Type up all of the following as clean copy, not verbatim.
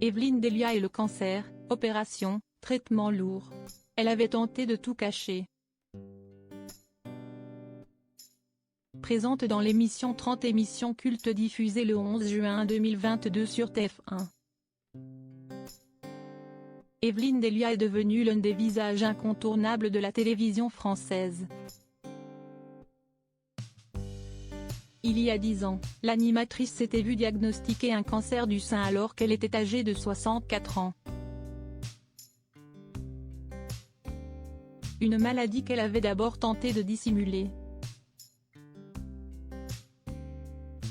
Evelyne Delia et le cancer, opération, traitement lourd. Elle avait tenté de tout cacher. Présente dans l'émission 30 émissions cultes diffusée le 11 juin 2022 sur TF1. Evelyne Delia est devenue l'un des visages incontournables de la télévision française. Il y a 10 ans, l'animatrice s'était vue diagnostiquer un cancer du sein alors qu'elle était âgée de 64 ans. Une maladie qu'elle avait d'abord tenté de dissimuler.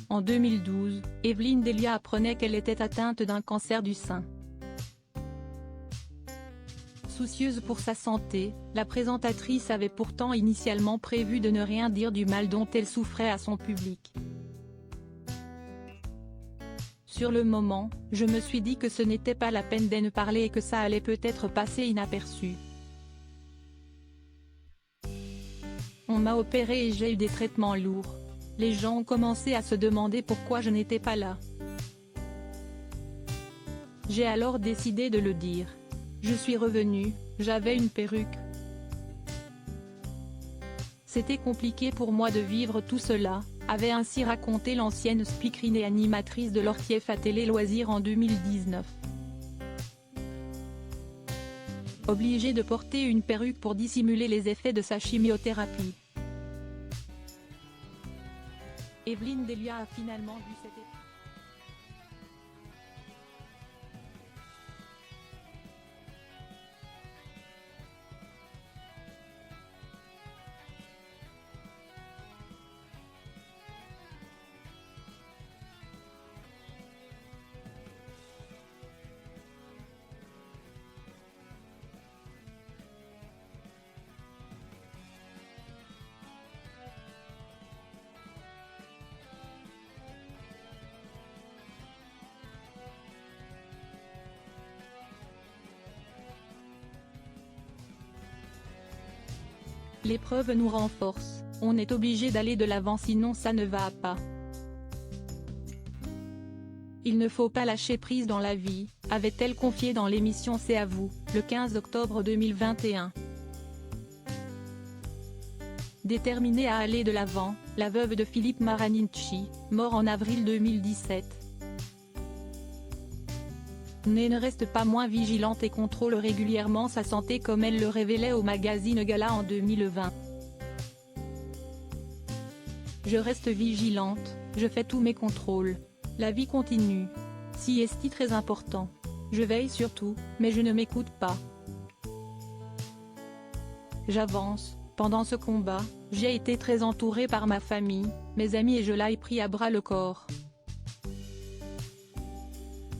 En 2012, Evelyne Delia apprenait qu'elle était atteinte d'un cancer du sein. Soucieuse pour sa santé, la présentatrice avait pourtant initialement prévu de ne rien dire du mal dont elle souffrait à son public. Sur le moment, je me suis dit que ce n'était pas la peine d'en parler et que ça allait peut-être passer inaperçu. On m'a opéré et j'ai eu des traitements lourds. Les gens ont commencé à se demander pourquoi je n'étais pas là. J'ai alors décidé de le dire. Je suis revenue, j'avais une perruque. C'était compliqué pour moi de vivre tout cela, avait ainsi raconté l'ancienne speakerine et animatrice de l'Ortief à Télé Loisirs en 2019. Obligée de porter une perruque pour dissimuler les effets de sa chimiothérapie. Evelyne Delia a finalement vu cette épreuve. L'épreuve nous renforce, on est obligé d'aller de l'avant sinon ça ne va pas. Il ne faut pas lâcher prise dans la vie, avait-elle confié dans l'émission C'est à vous, le 15 octobre 2021. Déterminée à aller de l'avant, la veuve de Philippe Marinucci, mort en avril 2017. Ne reste pas moins vigilante et contrôle régulièrement sa santé comme elle le révélait au magazine Gala en 2020. Je reste vigilante, je fais tous mes contrôles. La vie continue. Si est très important. Je veille sur tout, mais je ne m'écoute pas. J'avance. Pendant ce combat, j'ai été très entourée par ma famille, mes amis et je l'ai pris à bras le corps.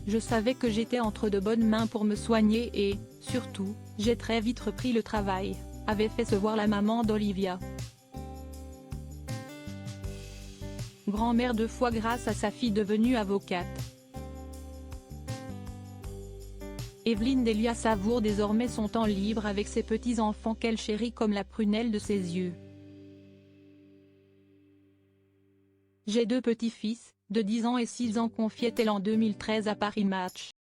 Je savais que j'étais entre de bonnes mains pour me soigner et, surtout, j'ai très vite repris le travail, avait fait se voir la maman d'Olivia. Grand-mère 2 fois grâce à sa fille devenue avocate. Evelyne Delia savoure désormais son temps libre avec ses petits-enfants qu'elle chérit comme la prunelle de ses yeux. J'ai 2 petits-fils, de 10 ans et 6 ans confiait-elle en 2013 à Paris Match.